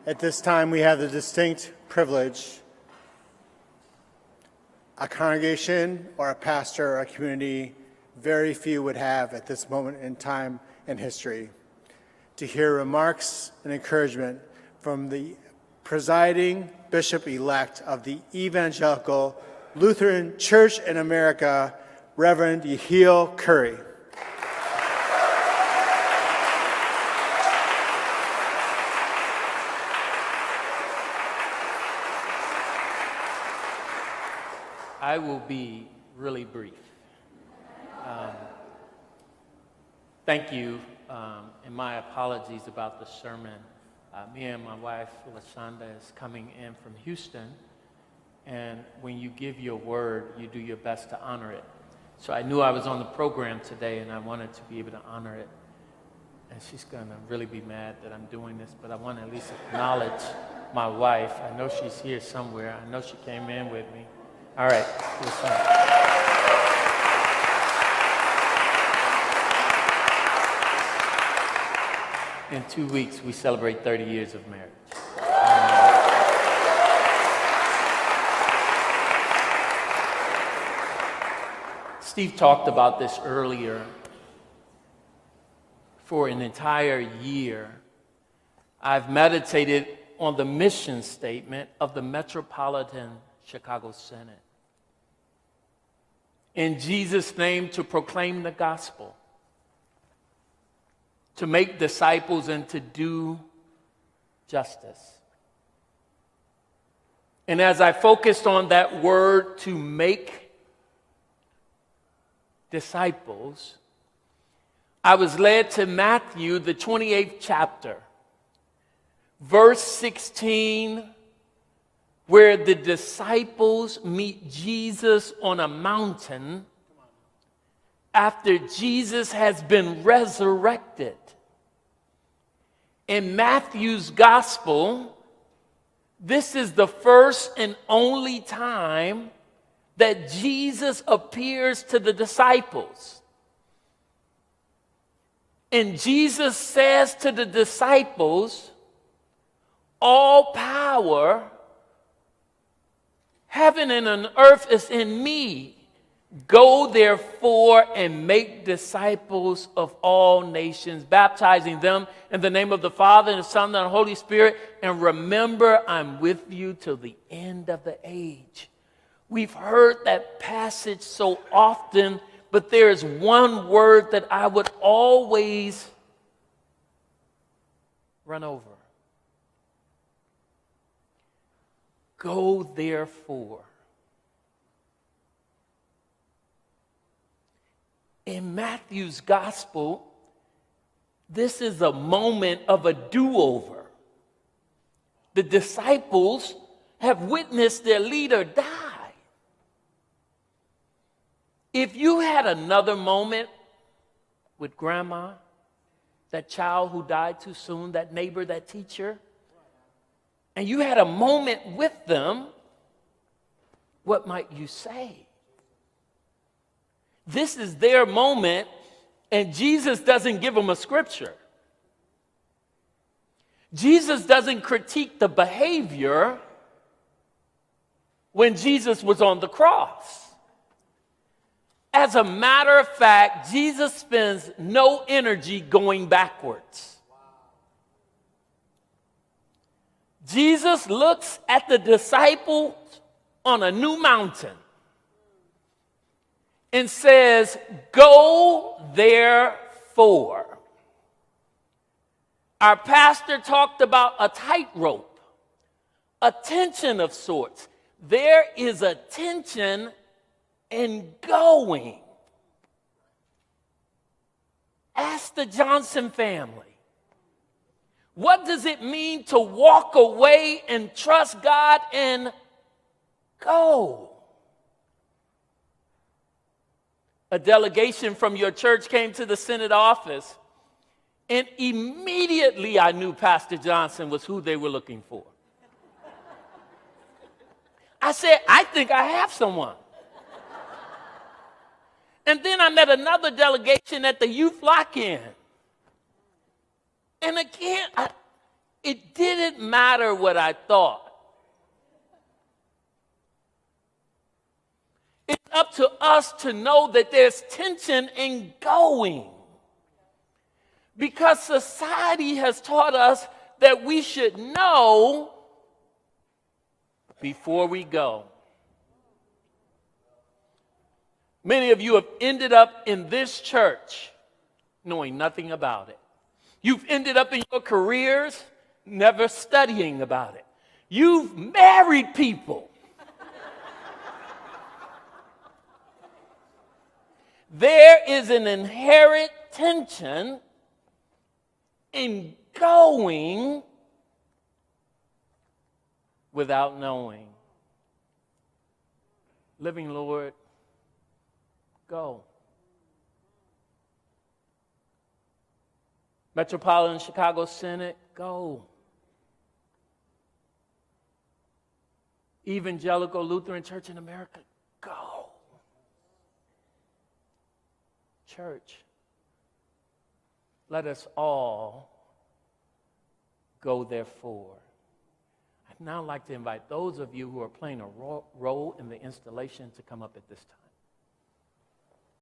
At this time, we have the distinct privilege, a congregation or a pastor or a community very few would have at this moment in time in history, to hear remarks and encouragement from the presiding bishop-elect of the Evangelical Lutheran Church in America, Reverend Yehiel Curry. I will be really brief. Thank you, and my apologies about the sermon. Me and my wife, LaShonda, is coming in from Houston, and when you give your word, you do your best to honor it. So I knew I was on the program today, and I wanted to be able to honor it. And she's going to really be mad that I'm doing this, but I want to at least acknowledge my wife. I know she's here somewhere. I know she came in with me. All right, listen. In 2 weeks, we celebrate 30 years of marriage. Steve talked about this earlier. For an entire year, I've meditated on the mission statement of the Metropolitan Chicago Synod. In Jesus' name, to proclaim the gospel, to make disciples, and to do justice. And as I focused on that word, to make disciples, I was led to Matthew, the 28th chapter, verse 16, where the disciples meet Jesus on a mountain after Jesus has been resurrected. In Matthew's gospel, this is the first and only time that Jesus appears to the disciples. And Jesus says to the disciples, "All power, heaven and on earth, is in me. Go therefore and make disciples of all nations, baptizing them in the name of the Father and the Son and the Holy Spirit. And remember, I'm with you till the end of the age." We've heard that passage so often, but there is one word that I would always run over. Go therefore. In Matthew's gospel, this is a moment of a do-over. The disciples have witnessed their leader die. If you had another moment with grandma, that child who died too soon, that neighbor, that teacher, and you had a moment with them, what might you say? This is their moment, and Jesus doesn't give them a scripture. Jesus doesn't critique the behavior when Jesus was on the cross. As a matter of fact, Jesus spends no energy going backwards. Jesus looks at the disciples on a new mountain and says, "Go therefore." Our pastor talked about a tightrope, a tension of sorts. There is a tension in going. Ask the Johnson family. What does it mean to walk away and trust God and go? A delegation from your church came to the Synod office, and immediately I knew Pastor Johnson was who they were looking for. I said, "I think I have someone." And then I met another delegation at the youth lock-in. And again, It didn't matter what I thought. It's up to us to know that there's tension in going. Because society has taught us that we should know before we go. Many of you have ended up in this church knowing nothing about it. You've ended up in your careers never studying about it. You've married people. There is an inherent tension in going without knowing. Living Lord, go. Metropolitan Chicago Senate, go. Evangelical Lutheran Church in America, go. Church, let us all go therefore. I'd now like to invite those of you who are playing a role in the installation to come up at this time.